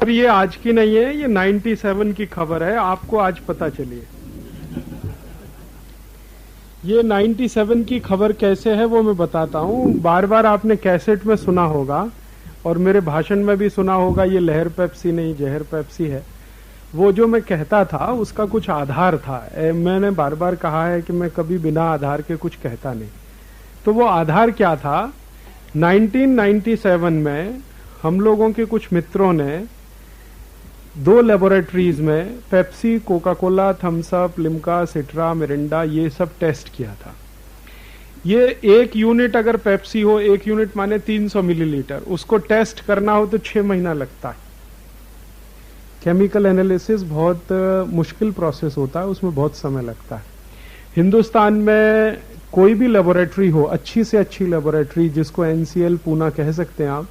और ये आज की नहीं है, ये 97 की खबर है, आपको आज पता चली है। ये 97 की खबर कैसे है वो मैं बताता हूँ। बार बार आपने कैसेट में सुना होगा और मेरे भाषण में भी सुना होगा, ये लहर पेप्सी नहीं जहर पेप्सी है। वो जो मैं कहता था उसका कुछ आधार था। मैंने बार बार कहा है कि मैं कभी बिना आधार के कुछ कहता नहीं। तो वो आधार क्या था? 1997 में हम लोगों के कुछ मित्रों ने 2 लेबोरेटरीज में Pepsi, Coca Cola, Thums Up, Limca, Citra, Mirinda ये सब टेस्ट किया था। ये 1 यूनिट अगर पेप्सी हो, 1 यूनिट माने 300 मिलीलीटर, उसको टेस्ट करना हो तो 6 महीना लगता है। केमिकल एनालिसिस बहुत मुश्किल प्रोसेस होता है, उसमें बहुत समय लगता है। हिंदुस्तान में कोई भी लेबोरेटरी हो, अच्छी से अच्छी लेबोरेटरी जिसको NCL पूना कह सकते हैं आप,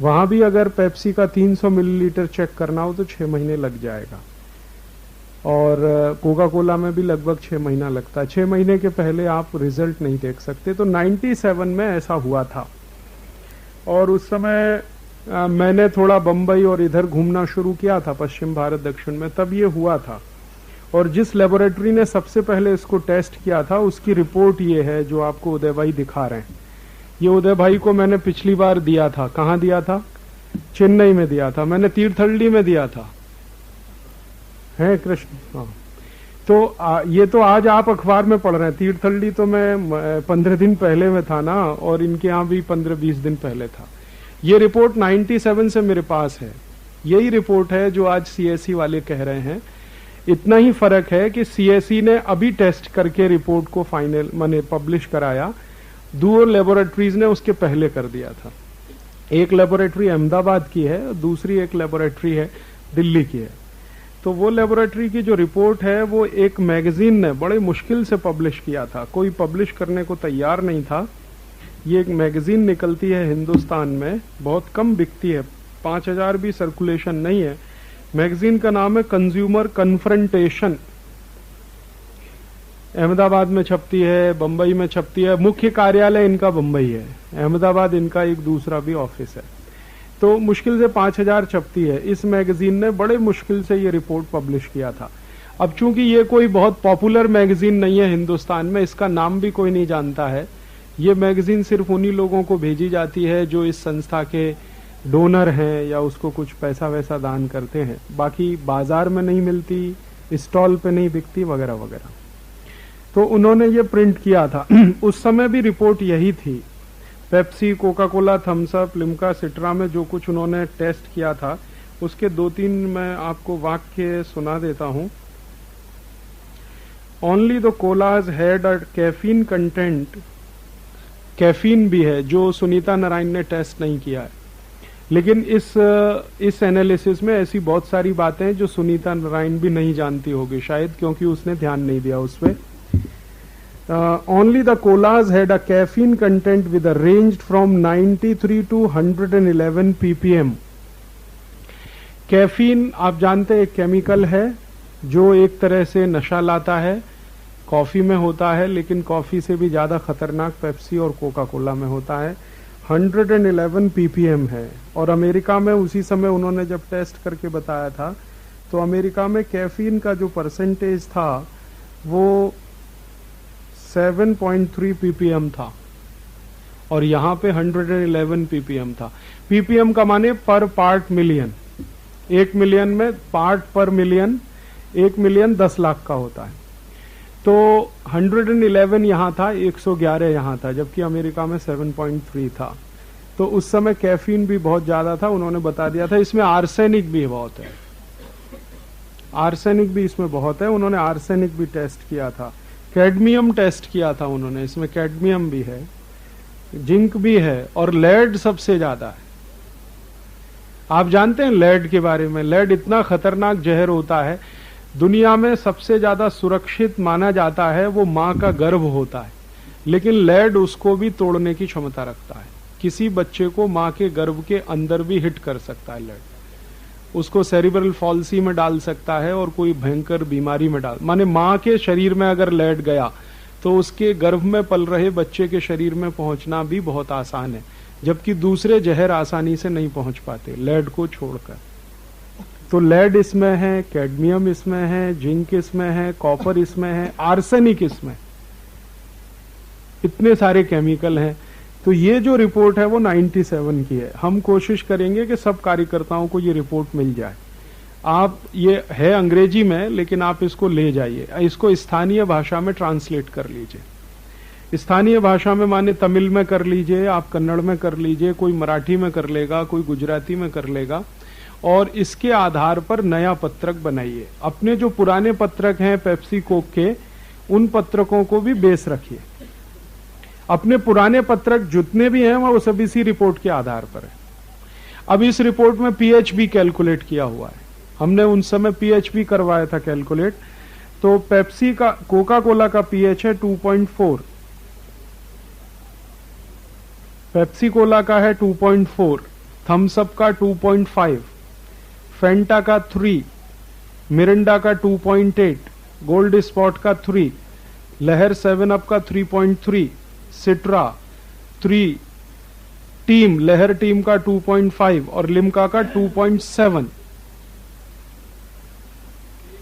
वहां भी अगर पेप्सी का 300 मिलीलीटर चेक करना हो तो 6 महीने लग जाएगा। और कोका कोला में भी लगभग 6 महीना लगता है। 6 महीने के पहले आप रिजल्ट नहीं देख सकते। तो 97 में ऐसा हुआ था। और उस समय मैंने थोड़ा बंबई और इधर घूमना शुरू किया था, पश्चिम भारत, दक्षिण में, तब ये हुआ था। और जिस लेबोरेटरी ने सबसे पहले इसको टेस्ट किया था उसकी रिपोर्ट ये है जो आपको उदय भाई दिखा रहे हैं। ये उदय भाई को मैंने पिछली बार दिया था। कहाँ दिया था? चेन्नई में दिया था। मैंने तीर्थहल्ली में दिया था, है कृष्ण। हाँ, तो ये तो आज आप अखबार में पढ़ रहे हैं। तीर्थहल्ली तो मैं 15 दिन पहले में था ना, और इनके यहाँ भी 15-20 दिन पहले था। ये रिपोर्ट 97 से मेरे पास है। यही रिपोर्ट है जो आज CSE वाले कह रहे हैं। इतना ही फर्क है कि CSE ने अभी टेस्ट करके रिपोर्ट को फाइनल माने पब्लिश कराया। 2 लेबोरेटरीज ने उसके पहले कर दिया था। एक लेबोरेटरी अहमदाबाद की है, दूसरी एक लेबोरेटरी है दिल्ली की है। तो वो लेबोरेटरी की जो रिपोर्ट है वो एक मैगजीन ने बड़े मुश्किल से पब्लिश किया था। कोई पब्लिश करने को तैयार नहीं था। ये एक मैगजीन निकलती है हिंदुस्तान में, बहुत कम बिकती है, 5000 भी सर्कुलेशन नहीं है। मैगजीन का नाम है कंज्यूमर कन्फ्रंटेशन। अहमदाबाद में छपती है, बंबई में छपती है। मुख्य कार्यालय इनका बंबई है, अहमदाबाद इनका एक दूसरा भी ऑफिस है। तो मुश्किल से 5000 छपती है। इस मैगजीन ने बड़े मुश्किल से ये रिपोर्ट पब्लिश किया था। अब चूंकि ये कोई बहुत पॉपुलर मैगजीन नहीं है हिंदुस्तान में, इसका नाम भी कोई नहीं जानता है। ये मैगजीन सिर्फ उन्हीं लोगों को भेजी जाती है जो इस संस्था के डोनर हैं या उसको कुछ पैसा वैसा दान करते हैं। बाकी बाजार में नहीं मिलती, स्टॉल पे नहीं बिकती, वगैरह वगैरह। तो उन्होंने ये प्रिंट किया था। उस समय भी रिपोर्ट यही थी। Pepsi, Coca Cola, Thums Up, Limca, Citra में जो कुछ उन्होंने टेस्ट किया था उसके 2-3 मैं आपको वाक्य सुना देता हूं। Only the collage had a caffeine content, caffeine भी है जो सुनीता नारायण ने टेस्ट नहीं किया है। लेकिन इस एनालिसिस में ऐसी बहुत सारी बातें हैं जो सुनीता नारायण भी नहीं जानती होगी शायद, क्योंकि उसने ध्यान नहीं दिया उस पे। Only the colas had a caffeine content with a ranged from 93 to 111 ppm. Caffeine आप जानते हैं एक केमिकल है जो एक तरह से नशा लाता है। कॉफी में होता है, लेकिन कॉफी से भी ज्यादा खतरनाक पेप्सी और कोका कोला में होता है। 111 ppm है। और अमेरिका में उसी समय उन्होंने जब टेस्ट करके बताया था तो अमेरिका में कैफीन का जो परसेंटेज था वो 7.3 ppm था और यहां पे 111 ppm था। ppm का माने पर पार्ट मिलियन। 1 मिलियन में पार्ट पर मिलियन, 1 मिलियन 10 लाख का होता है। तो 111 यहां था, 111 यहां था, जबकि अमेरिका में 7.3 था। तो उस समय कैफीन भी बहुत ज्यादा था। उन्होंने बता दिया था इसमें आर्सेनिक भी बहुत है, आर्सेनिक भी इसमें बहुत है। उन्होंने आर्सेनिक भी टेस्ट किया था। कैडमियम टेस्ट किया था उन्होंने, इसमें कैडमियम भी है, जिंक भी है, और लेड सबसे ज्यादा है। आप जानते हैं लेड के बारे में? लेड इतना खतरनाक जहर होता है, दुनिया में सबसे ज्यादा सुरक्षित माना जाता है वो मां का गर्भ होता है, लेकिन लेड उसको भी तोड़ने की क्षमता रखता है। किसी बच्चे को मां के गर्भ के अंदर भी हिट कर सकता है लेड, उसको सेरिब्रल फॉल्सी में डाल सकता है और कोई भयंकर बीमारी में डाल, माने मां के शरीर में अगर लेड गया तो उसके गर्भ में पल रहे बच्चे के शरीर में पहुंचना भी बहुत आसान है, जबकि दूसरे जहर आसानी से नहीं पहुंच पाते लेड को छोड़कर। तो लेड इसमें है, कैडमियम इसमें है, जिंक इसमें है, कॉपर इसमें है, आर्सेनिक इसमें, इतने सारे केमिकल हैं। तो ये जो रिपोर्ट है वो 97 की है। हम कोशिश करेंगे कि सब कार्यकर्ताओं को ये रिपोर्ट मिल जाए। आप, ये है अंग्रेजी में, लेकिन आप इसको ले जाइए, इसको स्थानीय भाषा में ट्रांसलेट कर लीजिए। स्थानीय भाषा में माने तमिल में कर लीजिए, आप कन्नड़ में कर लीजिए, कोई मराठी में कर लेगा, कोई गुजराती में कर लेगा, और इसके आधार पर नया पत्रक बनाइए। अपने जो पुराने पत्रक हैं पेप्सी कोक के, उन पत्रकों को भी बेस रखिए। अपने पुराने पत्रक जितने भी हैं वो सब इसी रिपोर्ट के आधार पर है। अब इस रिपोर्ट में पीएच भी कैलकुलेट किया हुआ है, हमने उन समय पीएच भी करवाया था कैलकुलेट। तो पेप्सी का, कोका कोला का पीएच है 2.4, पेप्सी कोला का है 2.4, थम्स अप का 2.5, फेंटा का 3, मिरिंडा का 2.8, गोल्ड स्पॉट का 3, लहर 7 अप का 3.3, सिट्रा 3, टीम, लहर टीम का 2.5 और लिम्का का 2.7।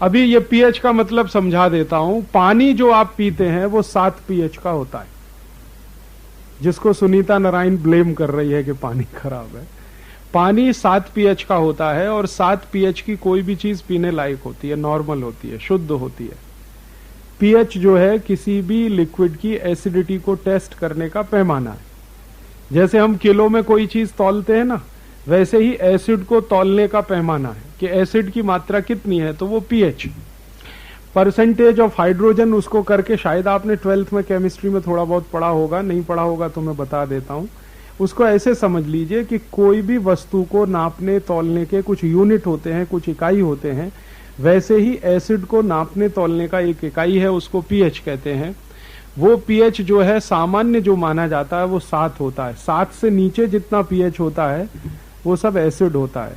अभी ये पीएच का मतलब समझा देता हूं। पानी जो आप पीते हैं वो 7 पीएच का होता है, जिसको सुनीता नारायण ब्लेम कर रही है कि पानी खराब है। पानी 7 पीएच का होता है, और 7 पीएच की कोई भी चीज पीने लायक होती है, नॉर्मल होती है, शुद्ध होती है। पीएच जो है किसी भी लिक्विड की एसिडिटी को टेस्ट करने का पैमाना है। जैसे हम किलो में कोई चीज तौलते हैं ना, वैसे ही एसिड को तौलने का पैमाना है कि एसिड की मात्रा कितनी है, तो वो पीएच, परसेंटेज ऑफ हाइड्रोजन, उसको करके, शायद आपने 12th में केमिस्ट्री में थोड़ा बहुत पढ़ा होगा, नहीं पढ़ा होगा तो मैं बता देता हूं। उसको ऐसे समझ लीजिए कि कोई भी वस्तु को नापने तौलने के कुछ यूनिट होते हैं, कुछ इकाई होते हैं, वैसे ही एसिड को नापने तौलने का एक इकाई है, उसको पीएच कहते हैं। वो पीएच जो है सामान्य जो माना जाता है वो 7 होता है। 7 से नीचे जितना पीएच होता है वो सब एसिड होता है।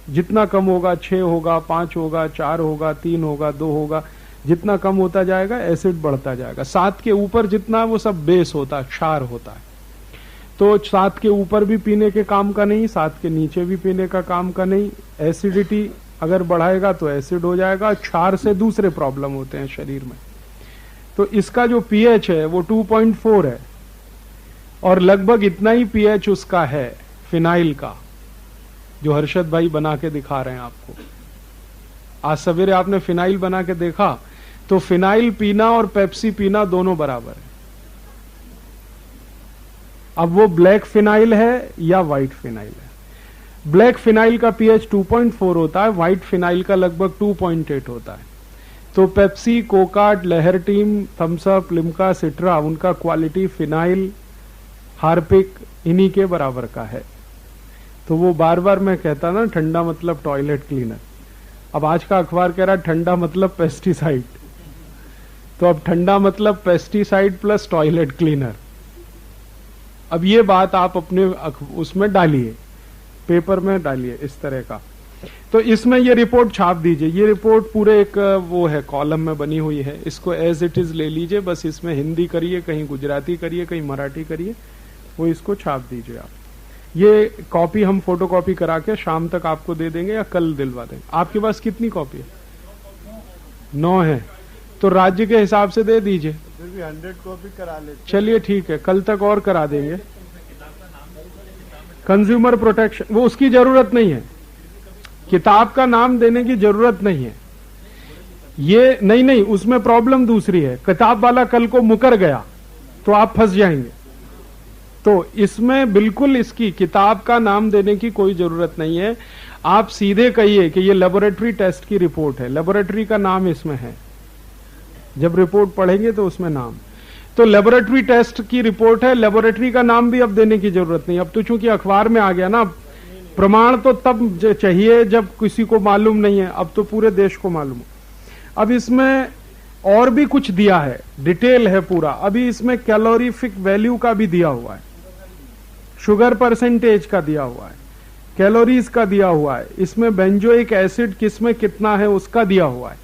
जितना कम होगा 6 होगा, 5 होगा, 4 होगा, 3 होगा, 2 होगा, जितना कम होता जाएगा एसिड बढ़ता जाएगा। 7 के ऊपर जितना वो सब बेस होता है, क्षार होता है। तो 7 के ऊपर भी पीने के काम का नहीं, 7 के नीचे भी पीने का काम का नहीं। एसिडिटी अगर बढ़ाएगा तो एसिड हो जाएगा, क्षार से दूसरे प्रॉब्लम होते हैं शरीर में। तो इसका जो पीएच है वो 2.4 है, और लगभग इतना ही पीएच उसका है फिनाइल का, जो हर्षद भाई बना के दिखा रहे हैं आपको। आज सवेरे आपने फिनाइल बना के देखा, तो फिनाइल पीना और पेप्सी पीना दोनों बराबर है। अब वो ब्लैक फिनाइल है या व्हाइट फिनाइल है। ब्लैक फिनाइल का पीएच 2.4 होता है, व्हाइट फिनाइल का लगभग 2.8 होता है। तो पेप्सी, कोका, लहर टीम, थम्स अप, लिम्का, सिट्रा, उनका क्वालिटी फिनाइल, हार्पिक इन्हीं के बराबर का है। तो वो बार बार मैं कहता ना, ठंडा मतलब टॉयलेट क्लीनर। अब आज का अखबार कह रहा है ठंडा मतलब पेस्टिसाइड, तो अब ठंडा मतलब पेस्टिसाइड प्लस टॉयलेट क्लीनर। अब ये बात आप अपने उसमें डालिए, पेपर में डालिए इस तरह का। तो इसमें ये रिपोर्ट छाप दीजिए। ये रिपोर्ट पूरे एक वो है, कॉलम में बनी हुई है, इसको एज इट इज ले लीजिए। बस इसमें हिंदी करिए, कहीं गुजराती करिए, कहीं मराठी करिए, वो इसको छाप दीजिए आप। ये कॉपी हम फोटो कॉपी करा के शाम तक आपको दे देंगे या कल दिलवा देंगे। आपके पास कितनी कॉपी है? 9 है, तो राज्य के हिसाब से दे दीजिए। फिर भी 100 कॉपी करा लेते। चलिए ठीक है, कल तक और करा देंगे। कंज्यूमर प्रोटेक्शन, वो उसकी जरूरत नहीं है, किताब का नाम देने की जरूरत नहीं है। ये नहीं, उसमें प्रॉब्लम दूसरी है। किताब वाला कल को मुकर गया तो आप फंस जाएंगे। तो इसमें बिल्कुल इसकी किताब का नाम देने की कोई जरूरत नहीं है। आप सीधे कहिए कि ये लेबोरेटरी टेस्ट की रिपोर्ट है, लेबोरेटरी का नाम इसमें है। जब रिपोर्ट पढ़ेंगे तो उसमें नाम, तो लेबोरेटरी टेस्ट की रिपोर्ट है, लेबोरेटरी का नाम भी अब देने की जरूरत नहीं। अब तो चूंकि अखबार में आ गया ना, प्रमाण तो तब चाहिए जब किसी को मालूम नहीं है, अब तो पूरे देश को मालूम है। अब इसमें और भी कुछ दिया है, डिटेल है पूरा। अभी इसमें कैलोरीफिक वैल्यू का भी दिया हुआ है, शुगर परसेंटेज का दिया हुआ है, कैलोरीज का दिया हुआ है, इसमें बेंजोइक एसिड किसमें कितना है उसका दिया हुआ है,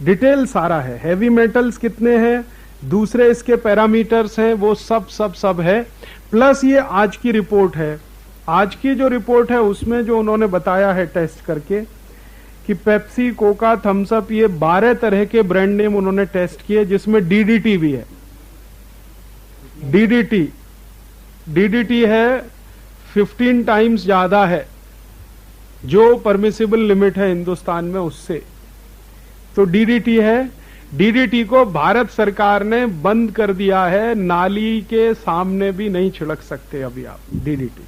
डिटेल सारा है। हैवी मेटल्स कितने हैं, दूसरे इसके पैरामीटर्स हैं, वो सब है। प्लस ये आज की रिपोर्ट है। आज की जो रिपोर्ट है उसमें जो उन्होंने बताया है टेस्ट करके, कि पेप्सी, कोका, थम्स अप, ये 12 तरह के ब्रांड नेम उन्होंने टेस्ट किए जिसमें डीडीटी भी है। डीडीटी है 15 टाइम्स ज्यादा है जो परमिसिबल लिमिट है हिंदुस्तान में उससे। तो डीडीटी है। डीडीटी को भारत सरकार ने बंद कर दिया है, नाली के सामने भी नहीं छिड़क सकते अभी आप डीडीटी।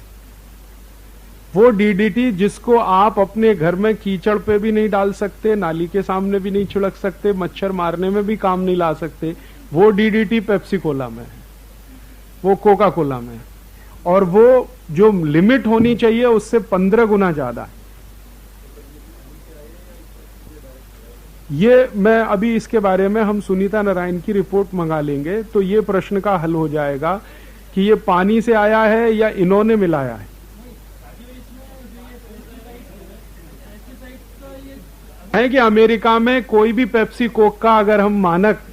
वो डीडीटी जिसको आप अपने घर में कीचड़ पे भी नहीं डाल सकते, नाली के सामने भी नहीं छिड़क सकते, मच्छर मारने में भी काम नहीं ला सकते, वो डीडीटी पेप्सी कोला में है, वो कोका कोला में है। और वो जो लिमिट होनी चाहिए उससे 15 गुना ज्यादा है। ये मैं अभी इसके बारे में हम सुनीता नारायण की रिपोर्ट मंगा लेंगे तो ये प्रश्न का हल हो जाएगा कि ये पानी से आया है या इन्होंने मिलाया है कि अमेरिका में कोई भी पेप्सी कोक का अगर हम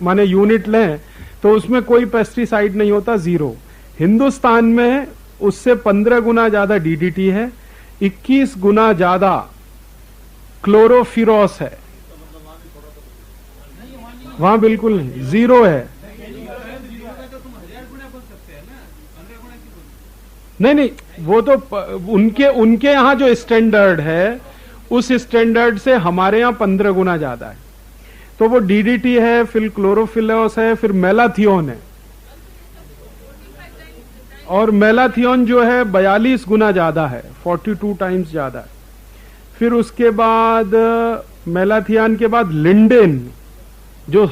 माने यूनिट लें तो उसमें कोई पेस्टिसाइड नहीं होता, 0। हिंदुस्तान में उससे 15 गुना ज्यादा डीडीटी है, 21 गुना ज्यादा क्लोरोफिरोस है। वहां बिल्कुल नहीं, 0 है। नहीं, वो तो उनके यहां जो स्टैंडर्ड है उस स्टैंडर्ड से हमारे यहां 15 गुना ज्यादा है। तो वो डीडीटी है, फिर क्लोरोफिलोस है, फिर मेलाथियोन है। और मेलाथियोन जो है 42 गुना ज्यादा है, 42 टाइम्स ज्यादा है। फिर उसके बाद मेलाथियान के बाद लिंडेन जो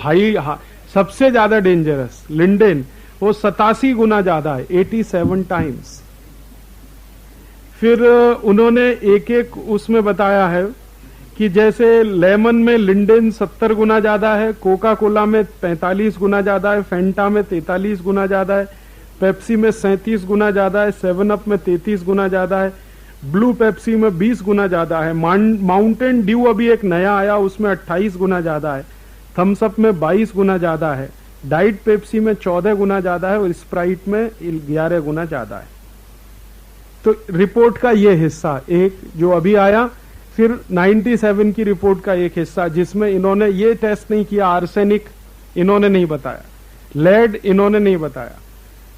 सबसे ज्यादा डेंजरस, लिंडेन, वो 87 गुना ज्यादा है, 87 टाइम्स। फिर उन्होंने एक एक उसमें बताया है कि जैसे लेमन में लिंडेन 70 गुना ज्यादा है, कोका कोला में 45 गुना ज्यादा है, फेंटा में 43 गुना ज्यादा है, पेप्सी में 37 गुना ज्यादा है, 7 अप में 33 गुना ज्यादा है, ब्लू पेप्सी में 20 गुना ज्यादा है, माउंटेन ड्यू अभी एक नया आया उसमें 28 गुना ज्यादा है, थम्स अप में 22 गुना ज्यादा है, डाइट पेप्सी में 14 गुना ज्यादा है और स्प्राइट में 11 गुना ज्यादा है। तो रिपोर्ट का ये हिस्सा एक जो अभी आया, फिर 97 की रिपोर्ट का एक हिस्सा जिसमें इन्होंने ये टेस्ट नहीं किया, आर्सेनिक इन्होंने नहीं बताया, लेड इन्होंने नहीं बताया,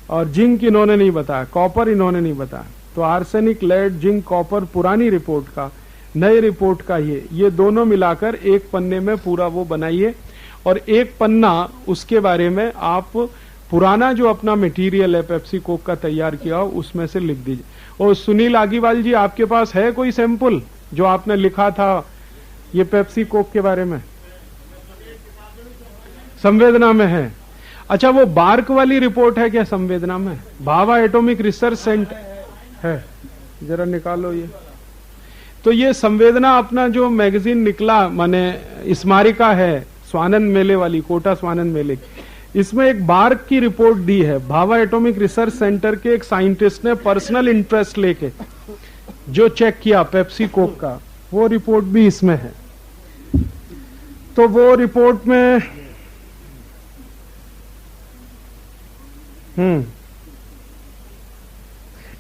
और जिंक इन्होंने नहीं बताया, कॉपर इन्होंने नहीं बताया। तो आर्सेनिक, लेड, जिंक, कॉपर पुरानी रिपोर्ट का, नई रिपोर्ट का ये दोनों मिलाकर एक पन्ने में पूरा वो बनाइए और एक पन्ना उसके बारे में आप पुराना जो अपना मटेरियल है पेप्सी कोक का तैयार किया हो उसमें से लिख दीजिए। और सुनील आगीवाल जी, आपके पास है कोई सैंपल जो आपने लिखा था ये पेप्सी कोक के बारे में? संवेदना में है। अच्छा, वो बार्क वाली रिपोर्ट है क्या संवेदना में? भाभा एटॉमिक रिसर्च सेंटर है, जरा निकालो ये। तो ये संवेदना अपना जो मैगजीन निकला, माने स्मारिका है स्वानंद मेले वाली, कोटा स्वानंद मेले, इसमें एक बार्क की रिपोर्ट दी है। भाभा एटॉमिक रिसर्च सेंटर के एक साइंटिस्ट ने पर्सनल इंटरेस्ट लेके जो चेक किया पेप्सी कोक का, वो रिपोर्ट भी इसमें है। तो वो रिपोर्ट में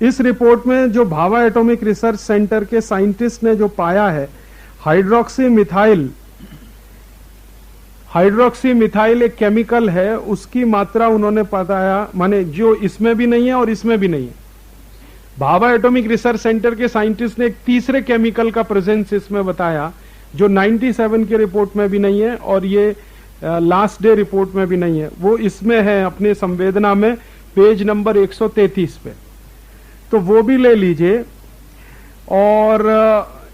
इस रिपोर्ट में जो भाभा एटॉमिक रिसर्च सेंटर के साइंटिस्ट ने जो पाया है, हाइड्रोक्सी मिथाइल एक केमिकल है, उसकी मात्रा उन्होंने बताया, माने जो इसमें भी नहीं है और इसमें भी नहीं है। भाभा एटॉमिक रिसर्च सेंटर के साइंटिस्ट ने एक तीसरे केमिकल का प्रेजेंस इसमें बताया जो 97 की रिपोर्ट में भी नहीं है और ये लास्ट डे रिपोर्ट में भी नहीं है। वो इसमें है अपने संवेदना में पेज नंबर 133 पे, तो वो भी ले लीजिए। और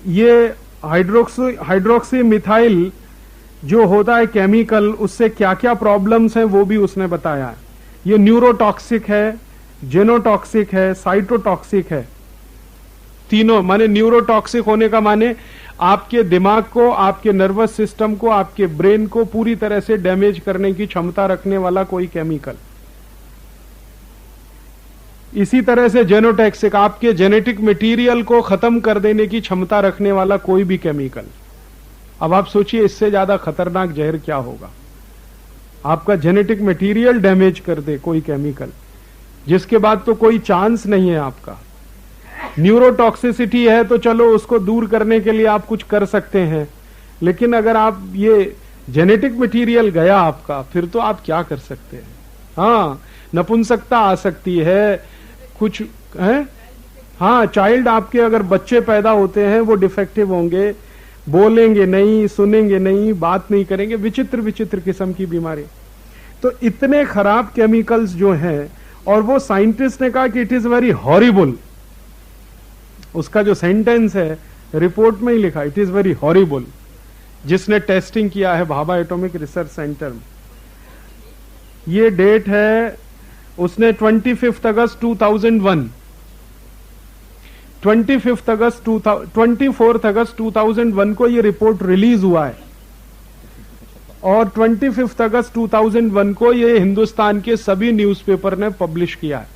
ये हाइड्रोक्सी मिथाइल जो होता है केमिकल, उससे क्या क्या प्रॉब्लम्स हैं वो भी उसने बताया है। ये न्यूरोटॉक्सिक है, जेनोटॉक्सिक है, साइटोटॉक्सिक है, तीनों। माने न्यूरोटॉक्सिक होने का माने आपके दिमाग को, आपके नर्वस सिस्टम को, आपके ब्रेन को पूरी तरह से डैमेज करने की क्षमता रखने वाला कोई केमिकल। इसी तरह से जेनोटॉक्सिक, आपके जेनेटिक मटेरियल को खत्म कर देने की क्षमता रखने वाला कोई भी केमिकल। अब आप सोचिए इससे ज्यादा खतरनाक जहर क्या होगा। आपका जेनेटिक मटेरियल डैमेज कर दे कोई केमिकल, जिसके बाद तो कोई चांस नहीं है आपका। न्यूरोटॉक्सिसिटी है तो चलो उसको दूर करने के लिए आप कुछ कर सकते हैं, लेकिन अगर आप ये जेनेटिक मटेरियल गया आपका, फिर तो आप क्या कर सकते हैं। हाँ, नपुंसकता आ सकती है, कुछ है। हाँ, चाइल्ड आपके अगर बच्चे पैदा होते हैं वो डिफेक्टिव होंगे, बोलेंगे नहीं, सुनेंगे नहीं, बात नहीं करेंगे, विचित्र विचित्र किस्म की बीमारी। तो इतने खराब केमिकल्स जो हैं, और वो साइंटिस्ट ने कहा कि इट इज वेरी हॉरिबल। उसका जो सेंटेंस है रिपोर्ट में ही लिखा, इट इज वेरी हॉरिबल, जिसने टेस्टिंग किया है भाभा एटॉमिक रिसर्च सेंटर में। ये डेट है, उसने 25 अगस्त 2001, 24 अगस्त 2001 को ये रिपोर्ट रिलीज हुआ है, और 25 अगस्त 2001 को ये हिंदुस्तान के सभी न्यूज़पेपर ने पब्लिश किया है।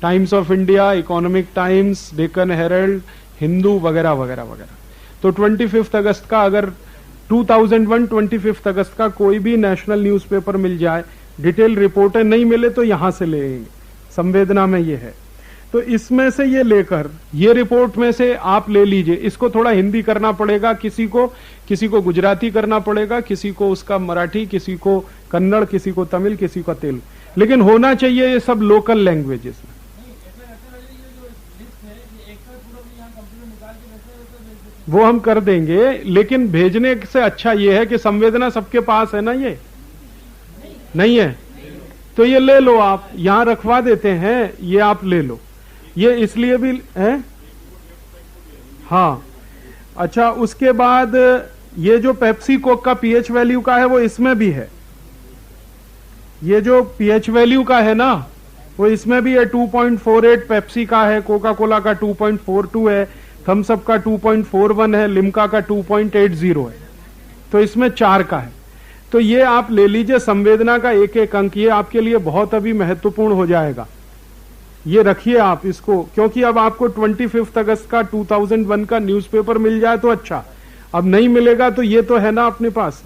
Times of India, Economic Times, Deccan Herald, Hindu वगैरह वगैरह वगैरह। तो 25 अगस्त का, अगर 2001 25 अगस्त का कोई भी नेशनल न्यूज़पेपर मिल जाए, डिटेल रिपोर्टें नहीं मिले तो यहां से लेंगे, संवेदना में ये है। तो इसमें से ये लेकर, ये रिपोर्ट में से आप ले लीजिए। इसको थोड़ा हिंदी करना पड़ेगा, किसी को गुजराती करना पड़ेगा, किसी को उसका मराठी, किसी को कन्नड़, किसी को तमिल, किसी को तेलुगु, लेकिन होना चाहिए ये सब लोकल लैंग्वेजेस में। वो हम कर देंगे, लेकिन भेजने से अच्छा ये है कि संवेदना सबके पास है ना, ये नहीं है तो ये ले लो, आप यहां रखवा देते हैं, ये आप ले लो। ये इसलिए भी है। हाँ, अच्छा, उसके बाद ये जो पेप्सी कोक का पीएच वैल्यू का है वो इसमें भी है। ये जो पीएच वैल्यू का है ना, वो इसमें भी है। 2.48 पेप्सी का है, कोका कोला का 2.42 है, थम्स अप का 2.41 है, लिम्का का 2.80 है। तो इसमें 4 का है। तो ये आप ले लीजिए, संवेदना का एक एक अंक, ये आपके लिए बहुत अभी महत्वपूर्ण हो जाएगा। ये रखिए आप इसको, क्योंकि अब आपको 25 अगस्त का 2001 का न्यूज़पेपर मिल जाए तो अच्छा, अब नहीं मिलेगा तो ये तो है ना अपने पास,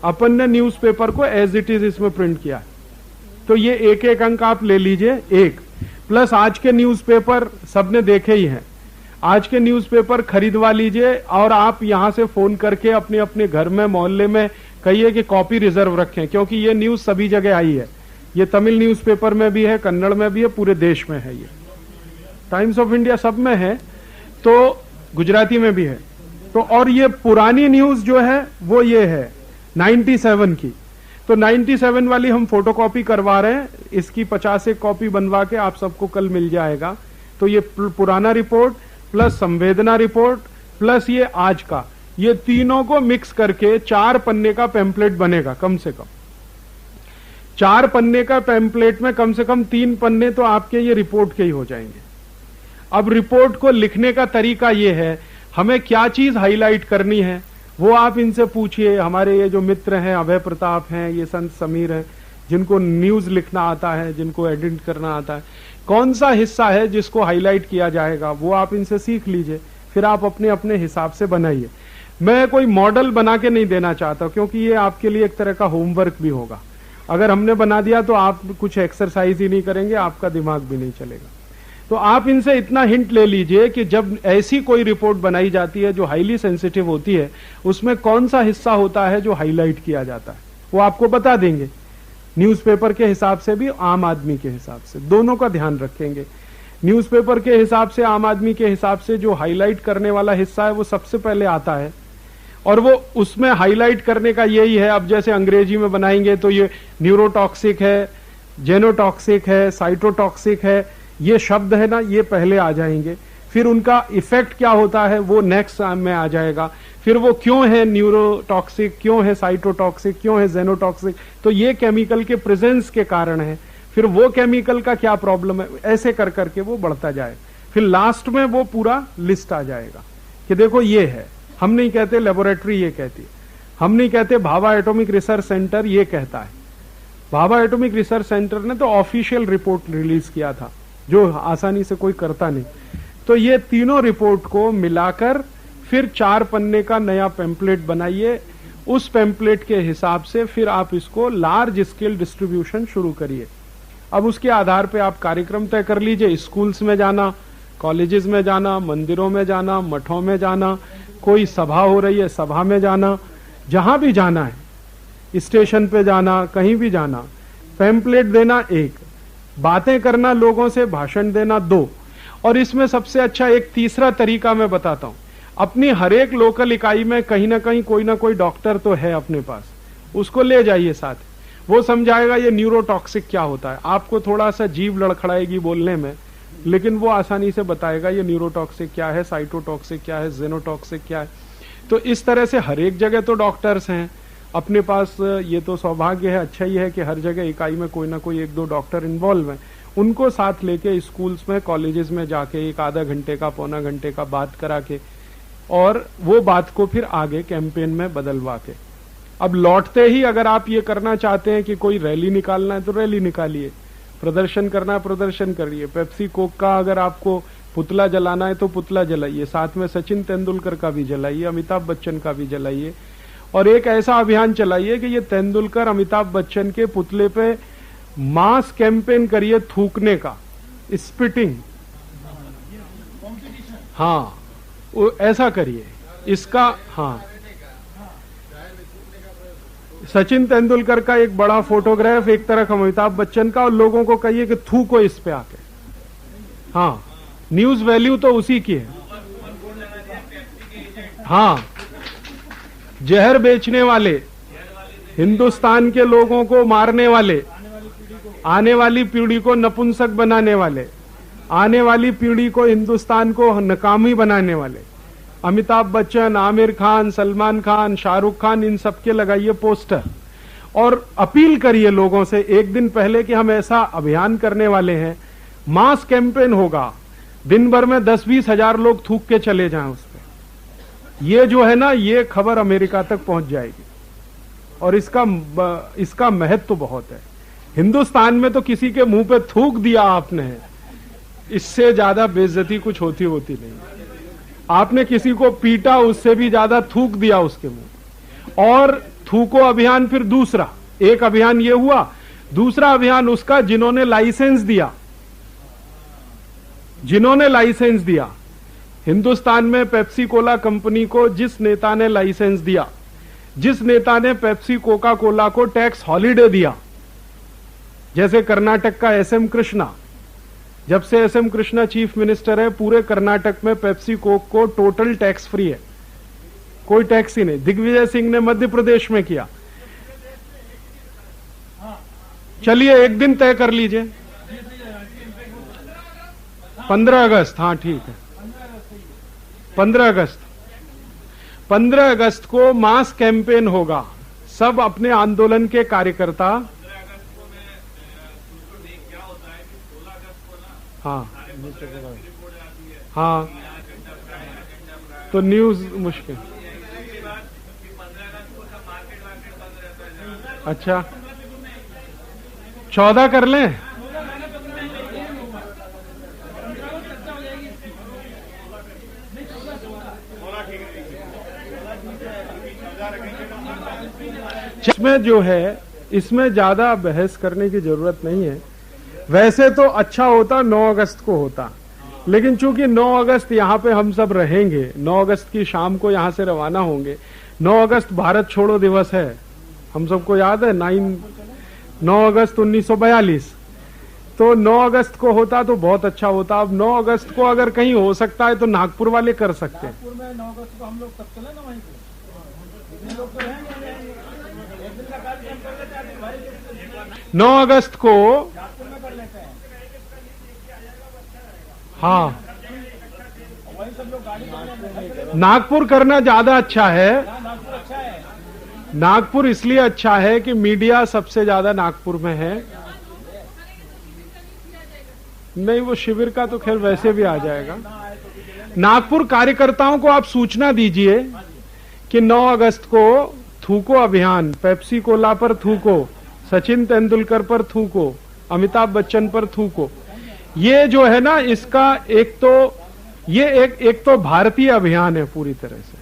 अपन ने न्यूज़पेपर को एज इट इज इसमें प्रिंट किया। तो ये एक एक अंक आप ले लीजिए, एक प्लस आज के न्यूज़पेपर सबने देखे ही हैं, आज के न्यूज़पेपर खरीदवा लीजिए, और आप यहां से फोन करके अपने अपने घर में, मोहल्ले में कहिए कि कॉपी रिजर्व रखें, क्योंकि ये न्यूज सभी जगह आई है। ये तमिल न्यूज़पेपर में भी है, कन्नड़ में भी है, पूरे देश में है। ये टाइम्स ऑफ इंडिया सब में है, तो गुजराती में भी है। तो और ये पुरानी न्यूज जो है वो ये है 97 की। तो 97 वाली हम फोटोकॉपी करवा रहे हैं, इसकी 50 कॉपी बनवा के आप सबको कल मिल जाएगा। तो ये पुराना रिपोर्ट प्लस संवेदना रिपोर्ट प्लस ये आज का, ये तीनों को मिक्स करके 4 पन्ने का पैम्पलेट बनेगा। कम से कम 4 पन्ने का पैम्पलेट में कम से कम 3 पन्ने तो आपके ये रिपोर्ट के ही हो जाएंगे। अब रिपोर्ट को लिखने का तरीका ये है, हमें क्या चीज हाईलाइट करनी है वो आप इनसे पूछिए। हमारे ये जो मित्र हैं, अभय प्रताप हैं, ये संत समीर हैं, जिनको न्यूज लिखना आता है, जिनको एडिट करना आता है, कौन सा हिस्सा है जिसको हाईलाइट किया जाएगा वो आप इनसे सीख लीजिए, फिर आप अपने अपने हिसाब से बनाइए। मैं कोई मॉडल बना के नहीं देना चाहता, क्योंकि ये आपके लिए एक तरह का होमवर्क भी होगा। अगर हमने बना दिया तो आप कुछ एक्सरसाइज ही नहीं करेंगे, आपका दिमाग भी नहीं चलेगा। तो आप इनसे इतना हिंट ले लीजिए कि जब ऐसी कोई रिपोर्ट बनाई जाती है जो हाईली सेंसिटिव होती है, उसमें कौन सा हिस्सा होता है जो हाईलाइट किया जाता है, वो आपको बता देंगे। न्यूज़पेपर के हिसाब से भी, आम आदमी के हिसाब से, दोनों का ध्यान रखेंगे। न्यूज़पेपर के हिसाब से, आम आदमी के हिसाब से जो हाईलाइट करने वाला हिस्सा है वो सबसे पहले आता है, और वो उसमें हाईलाइट करने का यही है। अब जैसे अंग्रेजी में बनाएंगे तो ये न्यूरोटॉक्सिक है, जेनोटॉक्सिक है, साइटोटॉक्सिक है, ये शब्द है ना, ये पहले आ जाएंगे। फिर उनका इफेक्ट क्या होता है वो नेक्स्ट में आ जाएगा। फिर वो क्यों है न्यूरोटॉक्सिक, क्यों है साइटोटॉक्सिक, क्यों है जेनोटॉक्सिक, तो ये केमिकल के प्रेजेंस के कारण है। फिर वो केमिकल का क्या प्रॉब्लम है, ऐसे कर करके वो बढ़ता जाए। फिर लास्ट में वो पूरा लिस्ट आ जाएगा कि देखो ये है। हम नहीं कहते लेबोरेटरी ये कहती है, हम नहीं कहते भाभा एटॉमिक रिसर्च सेंटर ये कहता है। भाभा एटॉमिक रिसर्च सेंटर ने तो ऑफिशियल रिपोर्ट रिलीज किया था, जो आसानी से कोई करता नहीं। तो ये तीनों रिपोर्ट को मिलाकर फिर 4 पन्ने का नया पैम्पलेट बनाइए। उस पैम्पलेट के हिसाब से फिर आप इसको लार्ज स्केल डिस्ट्रीब्यूशन शुरू करिए। अब उसके आधार पे आप कार्यक्रम तय कर लीजिए। स्कूल्स में जाना, कॉलेजेस में जाना, मंदिरों में जाना, मठों में जाना, कोई सभा हो रही है सभा में जाना, जहां भी जाना है, स्टेशन पे जाना, कहीं भी जाना, पैम्पलेट देना 1, बातें करना लोगों से, भाषण देना 2, और इसमें सबसे अच्छा एक तीसरा तरीका मैं बताता हूं। अपनी हर एक लोकल इकाई में कहीं ना कहीं कोई ना कोई डॉक्टर तो है अपने पास, उसको ले जाइए साथ, वो समझाएगा ये न्यूरोटॉक्सिक क्या होता है। आपको थोड़ा सा जीभ लड़खड़ाएगी बोलने में, लेकिन वो आसानी से बताएगा ये न्यूरोटॉक्सिक क्या है, साइटोटॉक्सिक क्या है, जेनोटॉक्सिक क्या है। तो इस तरह से हर एक जगह तो डॉक्टर्स हैं अपने पास। ये तो सौभाग्य है, अच्छा ही है कि हर जगह इकाई में कोई ना कोई 1-2 डॉक्टर इन्वॉल्व हैं। उनको साथ लेके स्कूल्स में, कॉलेजेस में जाके एक आधा घंटे का, पौना घंटे का बात करा के, और वो बात को फिर आगे कैंपेन में बदलवा के, अब लौटते ही अगर आप ये करना चाहते हैं कि कोई रैली निकालना है तो रैली निकालिए, प्रदर्शन करना है प्रदर्शन करिए। पेप्सी कोक का अगर आपको पुतला जलाना है तो पुतला जलाइए, साथ में सचिन तेंदुलकर का भी जलाइए, अमिताभ बच्चन का भी जलाइए, और एक ऐसा अभियान चलाइए कि ये तेंदुलकर, अमिताभ बच्चन के पुतले पे मास कैंपेन करिए थूकने का, स्पिटिंग, हाँ ऐसा करिए इसका। हाँ, सचिन तेंदुलकर का एक बड़ा फोटोग्राफ, एक तरफ अमिताभ बच्चन का, और लोगों को कहिए कि थूको इस पे आके। हाँ, न्यूज वैल्यू तो उसी की है। हाँ, जहर बेचने वाले, हिंदुस्तान के लोगों को मारने वाले, आने वाली पीढ़ी को नपुंसक बनाने वाले, आने वाली पीढ़ी को, हिंदुस्तान को नाकामी बनाने वाले, अमिताभ बच्चन, आमिर खान, सलमान खान, शाहरुख खान, इन सबके लगाइए पोस्टर और अपील करिए लोगों से एक दिन पहले कि हम ऐसा अभियान करने वाले हैं, मास कैंपेन होगा, दिन भर में 10-20 हजार लोग थूक के चले जाएं उस पे। ये जो है ना, ये खबर अमेरिका तक पहुंच जाएगी, और इसका महत्व तो बहुत है। हिंदुस्तान में तो किसी के मुंह पे थूक दिया आपने, इससे ज्यादा बेइज्जती कुछ होती नहीं। आपने किसी को पीटा, उससे भी ज्यादा थूक दिया उसके मुंह। और थूको अभियान फिर दूसरा, एक अभियान ये हुआ, दूसरा अभियान उसका जिन्होंने लाइसेंस दिया, हिंदुस्तान में पेप्सी कोला कंपनी को जिस नेता ने लाइसेंस दिया, जिस नेता ने पेप्सी कोका कोला को टैक्स हॉलिडे दिया, जैसे कर्नाटक का एसएम कृष्णा, जब से एसएम कृष्णा चीफ मिनिस्टर है, पूरे कर्नाटक में पेप्सी कोक को टोटल टैक्स फ्री है, कोई टैक्स ही नहीं। दिग्विजय सिंह ने मध्य प्रदेश में किया। चलिए एक दिन तय कर लीजिए, 15 अगस्त, हाँ ठीक है, 15 अगस्त को मास कैंपेन होगा। सब अपने आंदोलन के कार्यकर्ता, हाँ हाँ, तो न्यूज मुश्किल। अच्छा, 14 कर लें? इसमें जो है, इसमें ज्यादा बहस करने की जरूरत नहीं है। वैसे तो अच्छा होता 9 अगस्त को होता, लेकिन चूंकि 9 अगस्त यहाँ पे हम सब रहेंगे, 9 अगस्त की शाम को यहाँ से रवाना होंगे। 9 अगस्त भारत छोड़ो दिवस है, हम सबको याद है, 9 अगस्त 1942। तो 9 अगस्त को होता तो बहुत अच्छा होता। अब 9 अगस्त को अगर कहीं हो सकता है तो नागपुर वाले कर सकते हैं। नागपुर में 9 अगस्त को हम लोग सब चले ना वहीं पे, इतने लोग तो रहेंगे, एक दिन का कार्यक्रम कर लेते हैं भाई। 9 अगस्त को नागपुर में कर लेते हैं, हाँ, वही सब लोग गाड़ी नागपुर करना ज्यादा अच्छा है। नागपुर अच्छा है। नागपुर इसलिए अच्छा है कि मीडिया सबसे ज्यादा नागपुर में है। नहीं, वो शिविर का तो खैर वैसे भी आ जाएगा। नागपुर कार्यकर्ताओं को आप सूचना दीजिए कि 9 अगस्त को थूको अभियान, पेप्सी कोला पर थूको, सचिन तेंदुलकर पर थूको, अमिताभ बच्चन पर थूको। ये जो है ना, इसका एक तो भारतीय अभियान है पूरी तरह से,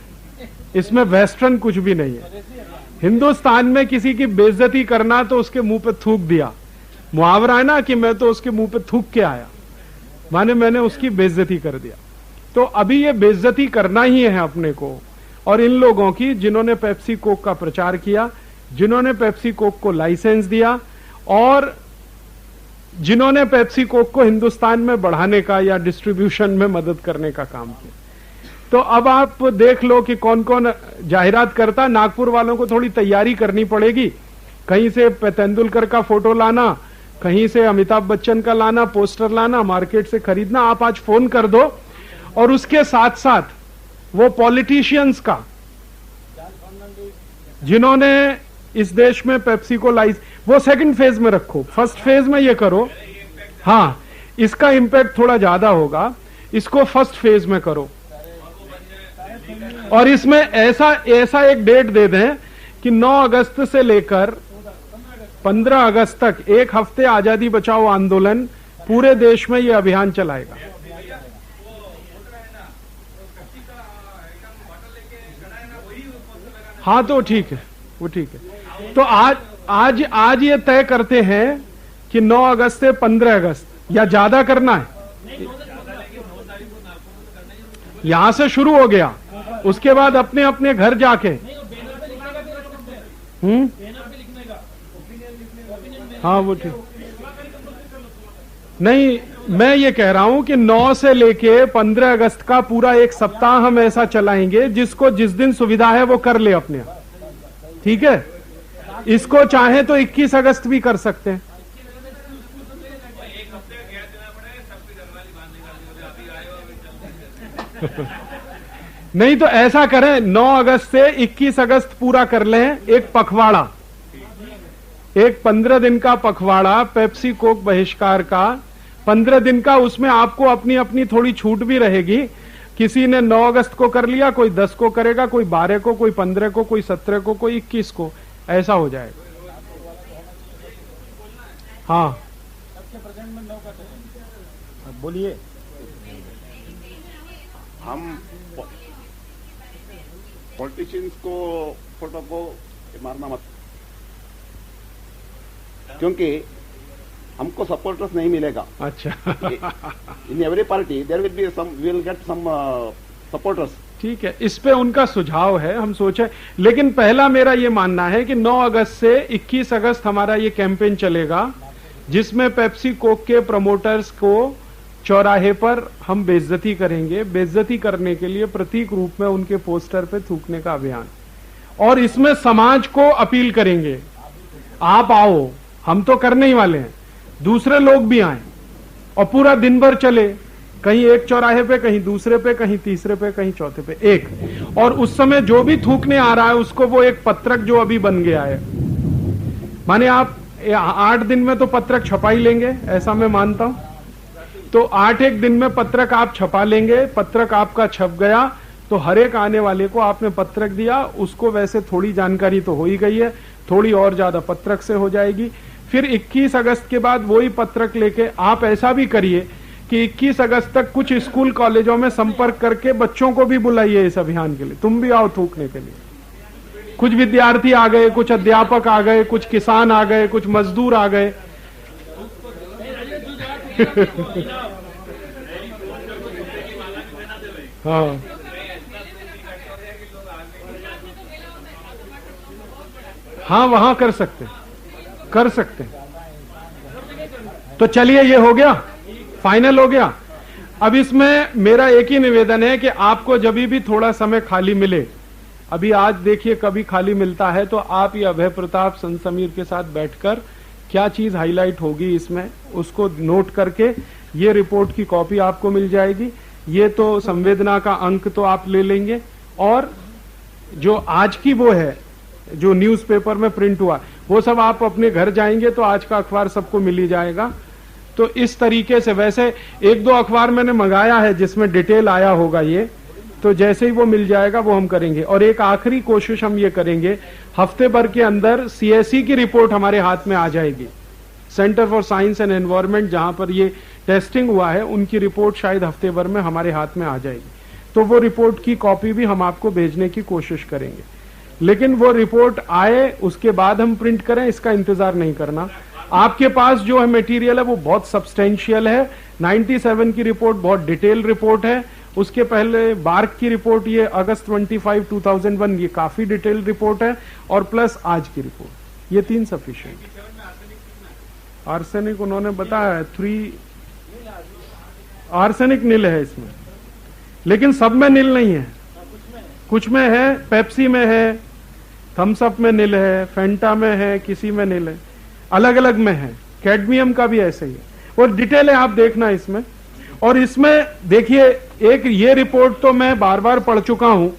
इसमें वेस्टर्न कुछ भी नहीं है। हिंदुस्तान में किसी की बेइज्जती करना तो उसके मुंह पे थूक दिया, मुहावरा है ना कि मैं तो उसके मुंह पे थूक के आया, माने मैंने उसकी बेइज्जती कर दिया। तो अभी ये बेइज्जती करना ही है अपने को, और इन लोगों की जिन्होंने पेप्सी कोक का प्रचार किया, जिन्होंने पेप्सी कोक को लाइसेंस दिया और जिन्होंने पेप्सी कोक को हिंदुस्तान में बढ़ाने का या डिस्ट्रीब्यूशन में मदद करने का काम किया। तो अब आप देख लो कि कौन कौन जाहिरात करता। नागपुर वालों को थोड़ी तैयारी करनी पड़ेगी, कहीं से तेंदुलकर का फोटो लाना, कहीं से अमिताभ बच्चन का लाना, पोस्टर लाना, मार्केट से खरीदना। आप आज फोन कर दो और उसके साथ साथ वो पॉलिटिशियंस का जिन्होंने इस देश में पेप्सी को वो सेकंड फेज में रखो, फर्स्ट फेज में ये करो। हाँ, इसका इंपैक्ट थोड़ा ज्यादा होगा, इसको फर्स्ट फेज में करो। और इसमें ऐसा एक डेट दे दें कि 9 अगस्त से लेकर 15 अगस्त तक एक हफ्ते आजादी बचाओ आंदोलन पूरे देश में ये अभियान चलाएगा। हाँ तो ठीक है, वो ठीक है। तो आज ये तय करते हैं कि 9 अगस्त से 15 अगस्त या ज्यादा करना है। यहां से शुरू हो गया, उसके बाद अपने अपने घर जाके हाँ वो ठीक नहीं। मैं ये कह रहा हूं कि 9 से लेके 15 अगस्त का पूरा एक सप्ताह हम ऐसा चलाएंगे, जिसको जिस दिन सुविधा है वो कर ले अपने। ठीक है, इसको चाहे तो 21 अगस्त भी कर सकते हैं। नहीं तो ऐसा करें, 9 अगस्त से 21 अगस्त पूरा कर लें, एक पखवाड़ा, एक 15 दिन का पखवाड़ा पेप्सी कोक बहिष्कार का 15 दिन का। उसमें आपको अपनी अपनी थोड़ी छूट भी रहेगी। किसी ने 9 अगस्त को कर लिया, कोई 10 को करेगा, कोई 12 को, कोई 15 को, कोई 17 को, कोई 21 को, ऐसा हो जाएगा। हाँ बोलिए। हम पॉलिटिशियंस को फोटो को मारना मत, क्योंकि हमको सपोर्टर्स नहीं मिलेगा। अच्छा in every party there will be some, we will get some supporters. ठीक है, इस पे उनका सुझाव है, हम सोचे। लेकिन पहला मेरा ये मानना है कि 9 अगस्त से 21 अगस्त हमारा ये कैंपेन चलेगा, जिसमें पेप्सी कोक के प्रमोटर्स को चौराहे पर हम बेइज्जती करेंगे। बेइज्जती करने के लिए प्रतीक रूप में उनके पोस्टर पे थूकने का अभियान, और इसमें समाज को अपील करेंगे, आप आओ, हम तो करने ही वाले हैं, दूसरे लोग भी आए, और पूरा दिन भर चले, कहीं एक चौराहे पे, कहीं दूसरे पे, कहीं तीसरे पे, कहीं चौथे पे एक। और उस समय जो भी थूकने आ रहा है उसको वो एक पत्रक जो अभी बन गया है, माने आप 8 दिन में तो पत्रक छपा ही लेंगे, ऐसा मैं मानता हूं। तो 8 दिन में पत्रक आप छपा लेंगे। पत्रक आपका छप गया तो हर एक आने वाले को आपने पत्रक दिया, उसको वैसे थोड़ी जानकारी तो हो ही गई है, थोड़ी और ज्यादा पत्रक से हो जाएगी। फिर 21 अगस्त के बाद वही पत्रक लेके आप ऐसा भी करिए कि 21 अगस्त तक कुछ स्कूल कॉलेजों में संपर्क करके बच्चों को भी बुलाइए इस अभियान के लिए, तुम भी आओ थूकने के लिए। कुछ विद्यार्थी आ गए, कुछ अध्यापक आ गए, कुछ किसान आ गए, कुछ मजदूर आ गए। हाँ हाँ, वहां कर सकते तो चलिए, ये हो गया, फाइनल हो गया। अब इसमें मेरा एक ही निवेदन है कि आपको जब भी थोड़ा समय खाली मिले, अभी आज देखिए कभी खाली मिलता है, तो आप ये अभय प्रताप संत समीर के साथ बैठकर क्या चीज हाईलाइट होगी इसमें, उसको नोट करके ये रिपोर्ट की कॉपी आपको मिल जाएगी। ये तो संवेदना का अंक तो आप ले लेंगे, और जो आज की वो है जो न्यूज़पेपर में प्रिंट हुआ, वो सब आप अपने घर जाएंगे तो आज का अखबार सबको मिल ही जाएगा। तो इस तरीके से, वैसे 1-2 अखबार मैंने मंगाया है जिसमें डिटेल आया होगा ये, तो जैसे ही वो मिल जाएगा वो हम करेंगे। और एक आखिरी कोशिश हम ये करेंगे, हफ्ते भर के अंदर सीएसई की रिपोर्ट हमारे हाथ में आ जाएगी। Centre for science and environment जहां पर ये टेस्टिंग हुआ है, उनकी रिपोर्ट शायद हफ्ते भर में हमारे हाथ में आ जाएगी। तो वो रिपोर्ट की कॉपी भी हम आपको भेजने की कोशिश करेंगे। लेकिन वो रिपोर्ट आए उसके बाद हम प्रिंट करें, इसका इंतजार नहीं करना। आपके पास जो है मटेरियल है वो बहुत सब्सटेंशियल है। 97 की रिपोर्ट बहुत डिटेल रिपोर्ट है, उसके पहले बार्क की रिपोर्ट, ये अगस्त 25, 2001, ये काफी डिटेल्ड रिपोर्ट है, और प्लस आज की रिपोर्ट, ये 3 सफिशिएंट। आर्सेनिक उन्होंने बताया है 3, आर्सेनिक नील है इसमें, लेकिन सब में नील नहीं है, कुछ में है, पेप्सी में है, थम्स अप में नील है, फेंटा में है, किसी में नील है, अलग अलग में है। कैडमियम का भी ऐसे ही है, और डिटेल है, आप देखना इसमें। और इसमें देखिए, एक ये रिपोर्ट तो मैं बार बार पढ़ चुका हूं,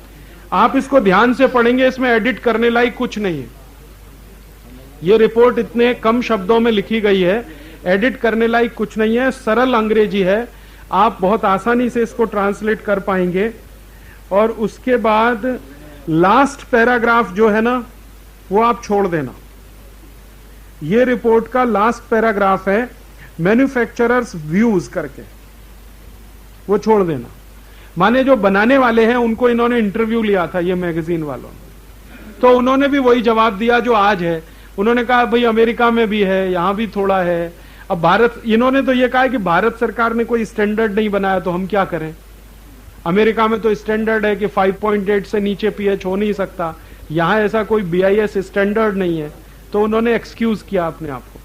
आप इसको ध्यान से पढ़ेंगे, इसमें एडिट करने लायक कुछ नहीं है। ये रिपोर्ट इतने कम शब्दों में लिखी गई है, एडिट करने लायक कुछ नहीं है, सरल अंग्रेजी है, आप बहुत आसानी से इसको ट्रांसलेट कर पाएंगे। और उसके बाद लास्ट पैराग्राफ जो है ना, वो आप छोड़ देना। ये रिपोर्ट का लास्ट पैराग्राफ है मैन्युफैक्चरर्स व्यूज करके, वो छोड़ देना। माने जो बनाने वाले हैं उनको इन्होंने इंटरव्यू लिया था, ये मैगजीन वालों ने, तो उन्होंने भी वही जवाब दिया जो आज है। उन्होंने कहा भाई अमेरिका में भी है, यहां भी थोड़ा है। अब भारत, इन्होंने तो ये कहा कि भारत सरकार ने कोई स्टैंडर्ड नहीं बनाया, तो हम क्या करें। अमेरिका में तो स्टैंडर्ड है कि 5.8 से नीचे पीएच हो नहीं सकता, यहां ऐसा कोई BIS स्टैंडर्ड नहीं है, तो उन्होंने एक्सक्यूज किया अपने आप को।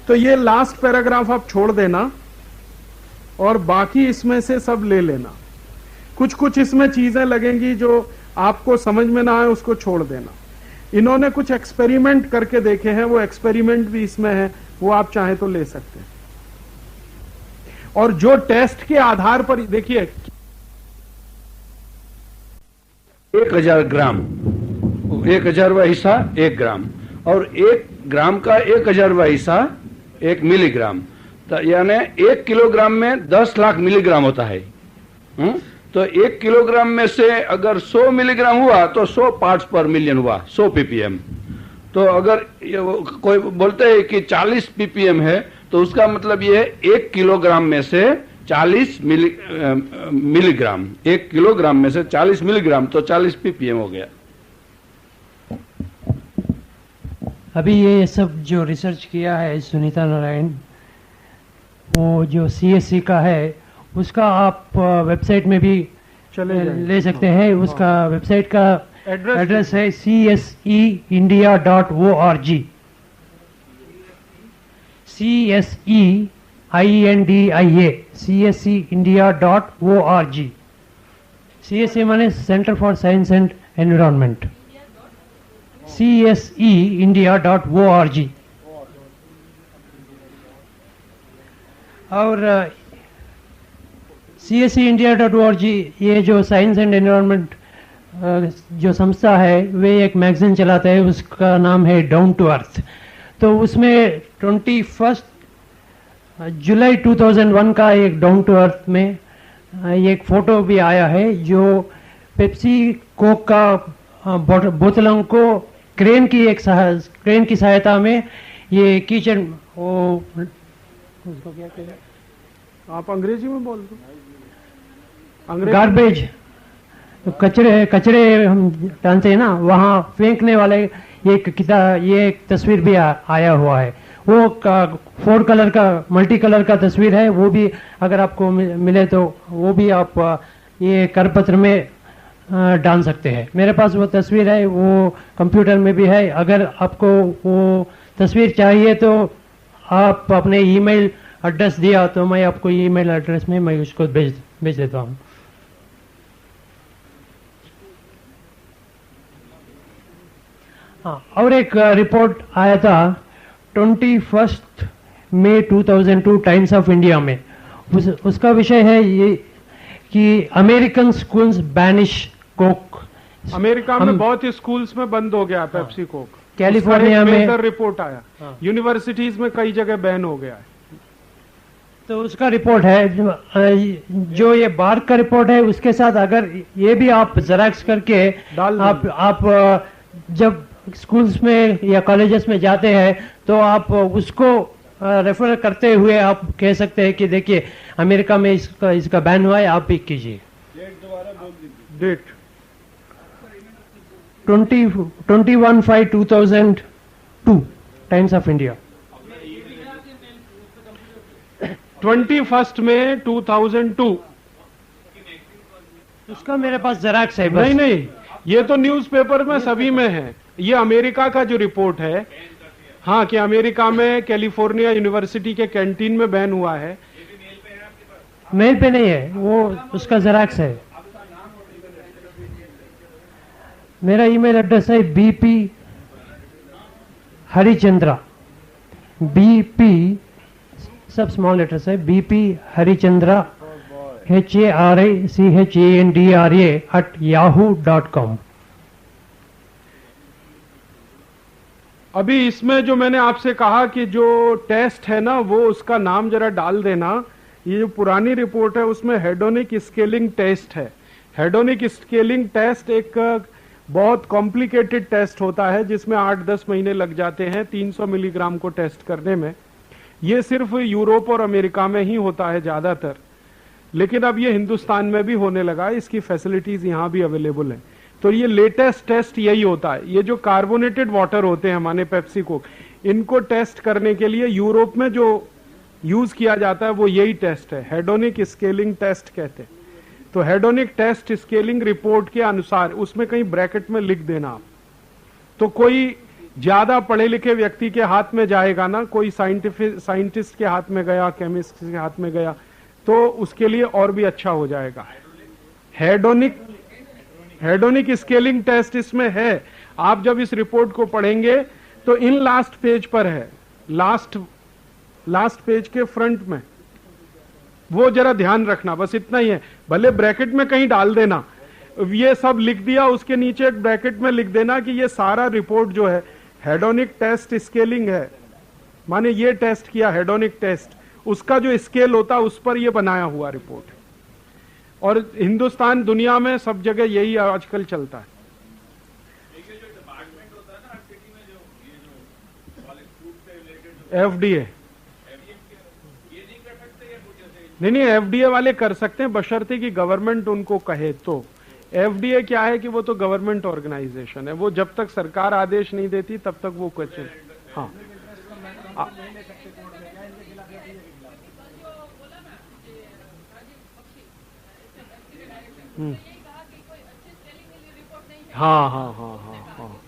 तो ये लास्ट पैराग्राफ आप छोड़ देना, और बाकी इसमें से सब ले लेना। कुछ कुछ इसमें चीजें लगेंगी जो आपको समझ में ना आए, उसको छोड़ देना। इन्होंने कुछ एक्सपेरिमेंट करके देखे हैं, वो एक्सपेरिमेंट भी इसमें है, वो आप चाहे तो ले सकते हैं। और जो टेस्ट के आधार पर देखिए, 1000 ग्राम, 1000वां हिस्सा 1 ग्राम, और 1 ग्राम का 1000वां हिस्सा 1 मिलीग्राम, तो यानी 1 किलोग्राम में 10 लाख मिलीग्राम होता है। तो 1 किलोग्राम में से अगर 100 मिलीग्राम हुआ तो 100 पार्ट्स पर मिलियन हुआ, 100 ppm। तो अगर कोई बोलते हैं कि 40 ppm है, तो उसका मतलब ये है 1 किलोग्राम में से 40 मिलीग्राम, 1 किलोग्राम में से 40 मिलीग्राम, तो 40 ppm हो गया। अभी ये सब जो रिसर्च किया है सुनीता नारायण, वो जो CSC का है, उसका आप वेबसाइट में भी ले सकते हैं। उसका वेबसाइट का एड्रेस है cseindia.org, CSEINDIA, cseindia.org। CSE माने centre for science and environment, cseindia.org। और cseindia.org ये जो साइंस एंड एनवायरनमेंट जो संस्था है, वे एक मैगजीन चलाता है, उसका नाम है डाउन टू अर्थ। तो उसमें 21 जुलाई 2001 का एक डाउन टू अर्थ में एक फोटो भी आया है, जो पेप्सी कोक का बोतलों को क्रेन की सहायता में ये किचन, वो उसको क्या कहते हैं, आप अंग्रेजी में बोल दो। गार्बेज, कचरे हम जानते हैं ना, वहाँ फेंकने वाले ये एक तस्वीर भी आया हुआ है। वो 4 कलर का, मल्टी कलर का तस्वीर है, वो भी अगर आपको मिले तो वो भी आप ये करपत्र में डाल सकते हैं। मेरे पास वो तस्वीर है, वो कंप्यूटर में भी है। अगर आपको वो तस्वीर चाहिए तो आप अपने ईमेल एड्रेस दिया तो मैं आपको ईमेल एड्रेस में मैं उसको भेज देता हूँ। हाँ, और एक रिपोर्ट आया था 21 मई 2002 टाइम्स ऑफ इंडिया में। उसका विषय है ये कि American schools banish Coke. America में बहुत स्कूल्स में बंद हो गया पेप्सी कोक। कैलिफोर्निया में रिपोर्ट आया, यूनिवर्सिटीज में कई जगह बैन हो गया है। तो उसका रिपोर्ट है, जो ये बार्क का रिपोर्ट है, उसके साथ अगर ये भी आप जेरॉक्स करके आप जब स्कूल्स में या कॉलेजेस में जाते हैं तो आप उसको रेफर करते हुए आप कह सकते हैं कि देखिए अमेरिका में इसका बैन हुआ है, आप भी कीजिए। Date 21/5/2002 times of India. 21 में 2002 उसका मेरे पास जेरॉक्स है बस। नहीं नहीं, ये तो न्यूज़पेपर में सभी में है। ये अमेरिका का जो रिपोर्ट है, हाँ, कि अमेरिका में कैलिफोर्निया यूनिवर्सिटी के कैंटीन में बैन हुआ है। मेल पे नहीं है वो, उसका जेरॉक्स है। मेरा ईमेल एड्रेस है BP हरिचंद्रा, BP सब स्मॉल लेटर्स है, BP हरिचंद्रा HARICHANDRA@yahoo.com। अभी इसमें जो मैंने आपसे कहा कि जो टेस्ट है ना, वो उसका नाम जरा डाल देना। ये जो पुरानी रिपोर्ट है उसमें हेडोनिक स्केलिंग टेस्ट है। हेडोनिक स्केलिंग टेस्ट एक बहुत कॉम्प्लिकेटेड टेस्ट होता है जिसमें 8-10 महीने लग जाते हैं 300 मिलीग्राम को टेस्ट करने में। ये सिर्फ यूरोप और अमेरिका में ही होता है ज्यादातर, लेकिन अब ये हिंदुस्तान में भी होने लगा, इसकी फैसिलिटीज यहां भी अवेलेबल है। तो ये लेटेस्ट टेस्ट यही होता है। ये जो कार्बोनेटेड वाटर होते हैं हमारे पेप्सी कोक, इनको टेस्ट करने के लिए यूरोप में जो यूज किया जाता है वो यही टेस्ट है, हेडोनिक स्केलिंग टेस्ट कहते हैं। तो हेडोनिक टेस्ट स्केलिंग रिपोर्ट के अनुसार, उसमें कहीं ब्रैकेट में लिख देना आप, तो कोई ज्यादा पढ़े लिखे व्यक्ति के हाथ में जाएगा ना, कोई साइंटिस्ट के हाथ में गया, केमिस्ट के हाथ में गया, तो उसके लिए और भी अच्छा हो जाएगा। हेडोनिक स्केलिंग टेस्ट इसमें है। आप जब इस रिपोर्ट को पढ़ेंगे तो इन लास्ट पेज पर है, लास्ट पेज के फ्रंट में, वो जरा ध्यान रखना, बस इतना ही है। भले ब्रैकेट में कहीं डाल देना, ये सब लिख दिया, उसके नीचे एक ब्रैकेट में लिख देना कि ये सारा रिपोर्ट जो है हेडोनिक टेस्ट स्केलिंग है, माने ये टेस्ट किया हेडोनिक टेस्ट, उसका जो स्केल होता है उस पर ये बनाया हुआ रिपोर्ट है। और हिंदुस्तान, दुनिया में सब जगह यही आजकल चलता है। FDA नहीं, FDA वाले कर सकते हैं बशर्ते कि गवर्नमेंट उनको कहे तो। FDA क्या है कि वो तो गवर्नमेंट ऑर्गेनाइजेशन है, वो जब तक सरकार आदेश नहीं देती तब तक वो कुछ, हाँ। हाँ हाँ हाँ हाँ हाँ।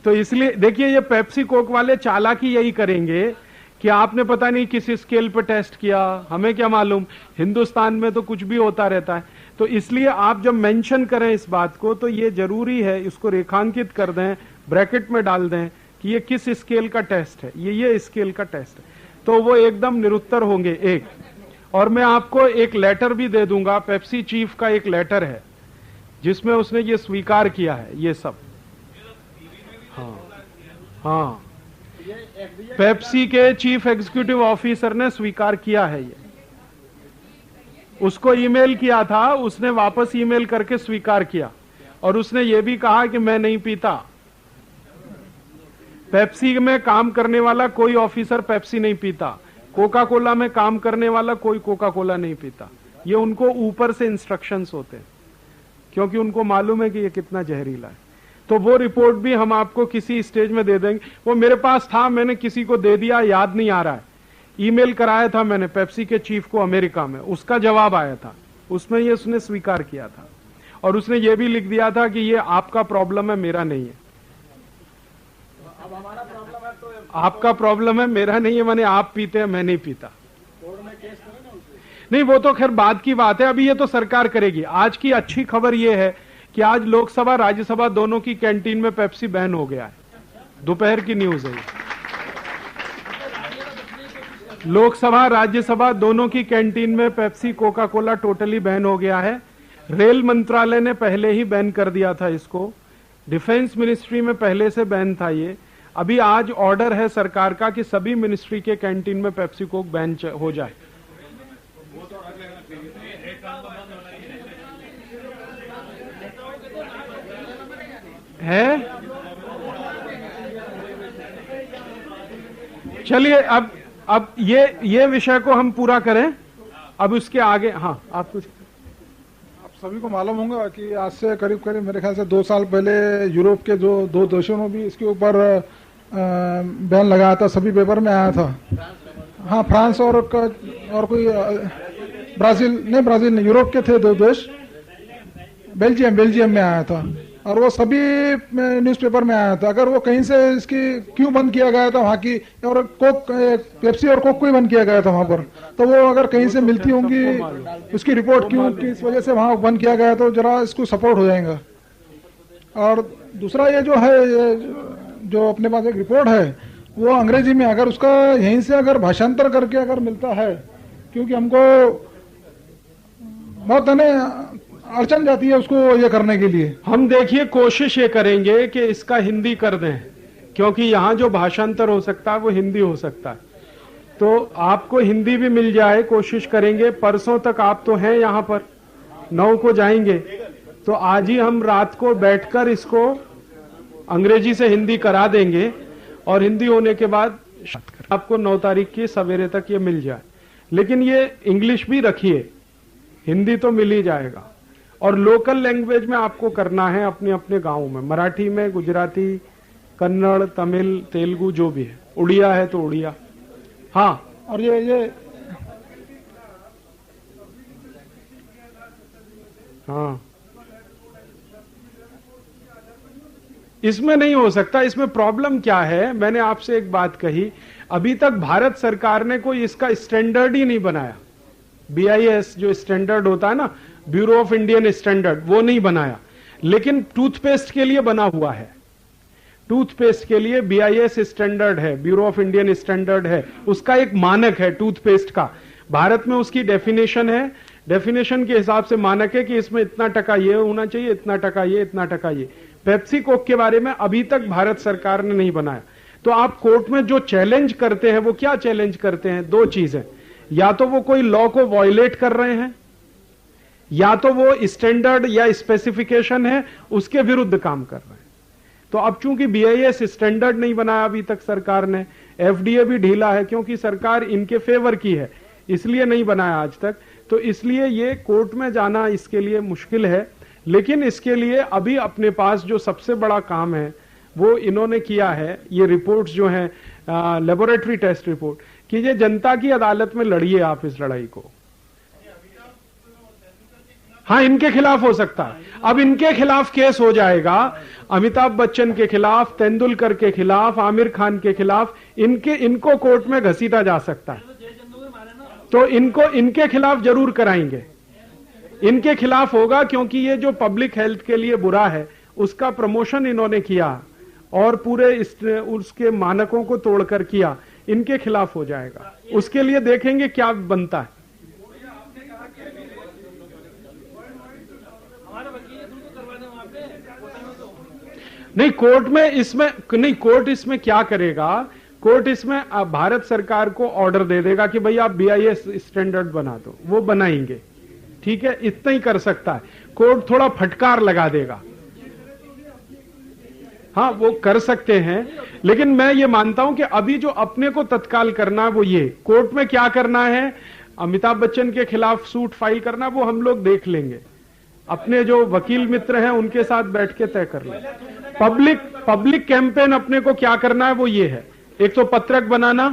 तो इसलिए देखिए, ये पेप्सी कोक वाले चालाकी यही करेंगे कि आपने पता नहीं किस स्केल पर टेस्ट किया, हमें क्या मालूम, हिंदुस्तान में तो कुछ भी होता रहता है। तो इसलिए आप जब मेंशन करें इस बात को, तो ये जरूरी है, इसको रेखांकित कर दें, ब्रैकेट में डाल दें कि ये किस स्केल का टेस्ट है, ये स्केल का टेस्ट है, तो वो एकदम निरुत्तर होंगे। एक और मैं आपको एक लेटर भी दे दूंगा, पेप्सी चीफ का एक लेटर है जिसमें उसने ये स्वीकार किया है ये सब। हाँ हाँ, पेप्सी के चीफ एग्जीक्यूटिव ऑफिसर ने स्वीकार किया है ये। उसको ईमेल किया था, उसने वापस ईमेल करके स्वीकार किया, और उसने ये भी कहा कि मैं नहीं पीता। पेप्सी में काम करने वाला कोई ऑफिसर पेप्सी नहीं पीता, कोका कोला में काम करने वाला कोई कोका कोला नहीं पीता। ये उनको ऊपर से इंस्ट्रक्शंस होते हैं, क्योंकि उनको मालूम है कि ये कितना जहरीला है। तो वो रिपोर्ट भी हम आपको किसी स्टेज में दे देंगे। वो मेरे पास था, मैंने किसी को दे दिया, याद नहीं आ रहा है। ईमेल कराया था मैंने पेप्सी के चीफ को अमेरिका में, उसका जवाब आया था, उसमें ये उसने स्वीकार किया था, और उसने ये भी लिख दिया था कि ये आपका प्रॉब्लम है, मेरा नहीं है। अब हमारा प्रॉब्लम है तो आपका प्रॉब्लम है, मेरा नहीं है, माने आप पीते हैं, मैं नहीं पीता। कोर्ट में केस करें ना उसे। नहीं, वो तो खैर बाद की बात है, अभी ये तो सरकार करेगी। आज की अच्छी खबर ये है कि आज लोकसभा राज्यसभा दोनों की कैंटीन में पेप्सी बैन हो गया है। दोपहर की न्यूज है। लोकसभा राज्यसभा दोनों की कैंटीन में Pepsi Coca Cola totally ban हो गया है। रेल मंत्रालय ने पहले ही बैन कर दिया था इसको, डिफेंस मिनिस्ट्री में पहले से बैन था ये। अभी आज ऑर्डर है सरकार का कि सभी मिनिस्ट्री के कैंटीन में पेप्सी कोक बैन हो जाए। है, चलिए अब ये विषय को हम पूरा करें। अब उसके आगे, हाँ आप कुछ। आप सभी को मालूम होगा कि आज से करीब करीब मेरे ख्याल से 2 साल पहले यूरोप के जो 2 देशों में भी इसके ऊपर बैन लगाया था, सभी पेपर में आया था। हाँ, फ्रांस और कोई ब्राजील नहीं, यूरोप के थे 2 देश, बेल्जियम में आया था और वो सभी न्यूज़पेपर में आया था। अगर वो कहीं से इसकी क्यों बंद किया गया था वहाँ की, और कोक, पेप्सी और कोक को ही बंद किया गया था वहाँ पर, तो वो अगर कहीं से मिलती होंगी उसकी रिपोर्ट क्यों किस वजह से वहाँ बंद किया गया, तो जरा इसको सपोर्ट हो जाएगा। और दूसरा ये जो है, जो अपने पास एक रिपोर्ट है वो अंग्रेजी में, अगर उसका यहीं से अगर भाषांतर करके अगर मिलता है, क्योंकि हमको बहुत अड़चन जाती है उसको ये करने के लिए। हम देखिए कोशिश ये करेंगे कि इसका हिंदी कर दें, क्योंकि यहाँ जो भाषांतर हो सकता है वो हिंदी हो सकता है, तो आपको हिंदी भी मिल जाए, कोशिश करेंगे। परसों तक आप तो हैं यहाँ पर, 9 को जाएंगे, तो आज ही हम रात को बैठकर इसको अंग्रेजी से हिंदी करा देंगे और हिंदी होने के बाद आपको 9 तारीख की सवेरे तक ये मिल जाए। लेकिन ये इंग्लिश भी रखिए, हिंदी तो मिल ही जाएगा। और लोकल लैंग्वेज में आपको करना है अपने अपने गांव में, मराठी में, गुजराती, कन्नड़, तमिल, तेलुगु, जो भी है, उड़िया है तो उड़िया। हाँ, और ये हाँ, इसमें नहीं हो सकता। इसमें प्रॉब्लम क्या है, मैंने आपसे एक बात कही, अभी तक भारत सरकार ने कोई इसका स्टैंडर्ड ही नहीं बनाया। BIS जो स्टैंडर्ड होता है ना, ब्यूरो ऑफ इंडियन स्टैंडर्ड, वो नहीं बनाया। लेकिन टूथपेस्ट के लिए बना हुआ है, टूथपेस्ट के लिए BIS स्टैंडर्ड है, ब्यूरो ऑफ इंडियन स्टैंडर्ड है, उसका एक मानक है टूथपेस्ट का। भारत में उसकी डेफिनेशन है, डेफिनेशन के हिसाब से मानक है कि इसमें इतना टका ये होना चाहिए, इतना टका ये, इतना टका ये। पेप्सी कोक के बारे में अभी तक भारत सरकार ने नहीं बनाया। तो आप कोर्ट में जो चैलेंज करते हैं वो क्या चैलेंज करते हैं? 2 चीजें, या तो वो कोई लॉ को वायलेट कर रहे हैं, या तो वो स्टैंडर्ड या स्पेसिफिकेशन है उसके विरुद्ध काम कर रहे हैं। तो अब चूंकि BIS स्टैंडर्ड नहीं बनाया अभी तक सरकार ने, FDA भी ढीला है क्योंकि सरकार इनके फेवर की है, इसलिए नहीं बनाया आज तक। तो इसलिए ये कोर्ट में जाना इसके लिए मुश्किल है। लेकिन इसके लिए अभी अपने पास जो सबसे बड़ा काम है वो इन्होंने किया है, ये रिपोर्ट्स जो हैं, लेबोरेटरी टेस्ट रिपोर्ट, कि ये जनता की अदालत में लड़िए आप इस लड़ाई को। हाँ, इनके खिलाफ हो सकता है। अब इनके खिलाफ केस हो जाएगा, अमिताभ बच्चन के खिलाफ, तेंदुलकर के खिलाफ, आमिर खान के खिलाफ, इनको कोर्ट में घसीटा जा सकता है। तो इनके खिलाफ जरूर कराएंगे, इनके खिलाफ होगा, क्योंकि ये जो पब्लिक हेल्थ के लिए बुरा है उसका प्रमोशन इन्होंने किया और पूरे उसके मानकों को तोड़कर किया, इनके खिलाफ हो जाएगा। उसके लिए देखेंगे क्या बनता है। नहीं, कोर्ट में इसमें नहीं, कोर्ट इसमें क्या करेगा, कोर्ट इसमें भारत सरकार को ऑर्डर दे देगा कि भाई आप BIS स्टैंडर्ड बना दो, वो बनाएंगे, ठीक है, इतना ही कर सकता है। कोर्ट थोड़ा फटकार लगा देगा, हाँ वो कर सकते हैं। लेकिन मैं ये मानता हूं कि अभी जो अपने को तत्काल करना है वो ये, कोर्ट में क्या करना है, अमिताभ बच्चन के खिलाफ सूट फाइल करना, वो हम लोग देख लेंगे, अपने जो वकील मित्र हैं उनके साथ बैठ के तय कर लेंगे। पब्लिक कैंपेन अपने को क्या करना है वो ये है, एक तो पत्रक बनाना,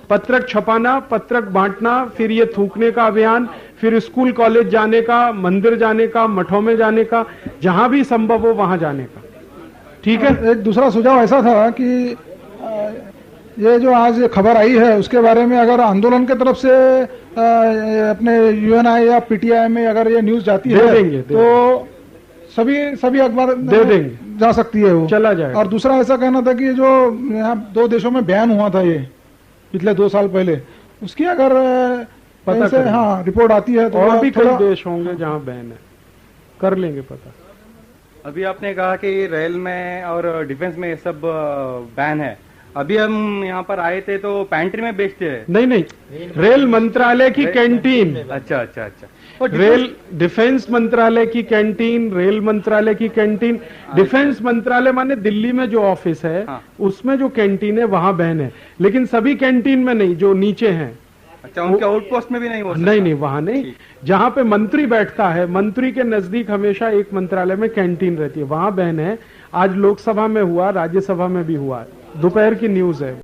पत्रक छपाना, पत्रक बांटना, फिर ये थूकने का अभियान, फिर स्कूल कॉलेज जाने का, मंदिर जाने का, मठों में जाने का, जहां भी संभव हो वहां जाने का, ठीक है। एक दूसरा सुझाव ऐसा था कि ये जो आज खबर आई है उसके बारे में अगर आंदोलन के तरफ से अपने UNI या PTI में अगर ये न्यूज जाती है तो सभी अखबार दे देंगे, जा सकती है, वो चला जाएगा। और दूसरा ऐसा कहना था कि जो यहाँ 2 देशों में बैन हुआ था ये पिछले 2 साल पहले, उसकी अगर पता से हाँ रिपोर्ट आती है तो और भी कई देश होंगे जहाँ बैन है, कर लेंगे पता। अभी आपने कहा कि रेल में और डिफेंस में ये सब बैन है, अभी हम यहाँ पर आए थे तो पैंट्री में बेचते हैं। नहीं, रेल मंत्रालय की कैंटीन। अच्छा। रेल डिफेंस मंत्रालय की कैंटीन, रेल मंत्रालय की कैंटीन, डिफेंस मंत्रालय माने दिल्ली में जो ऑफिस है उसमें जो कैंटीन है वहां बैन है, लेकिन सभी कैंटीन में नहीं, जो नीचे हैं। अच्छा, उनके आउटपोस्ट में भी नहीं हो सकता? नहीं, वहां नहीं, जहां पे मंत्री बैठता है, मंत्री के नजदीक हमेशा एक मंत्रालय में कैंटीन रहती है, वहां बैन है। आज लोकसभा में हुआ, राज्यसभा में भी हुआ, दोपहर की न्यूज है।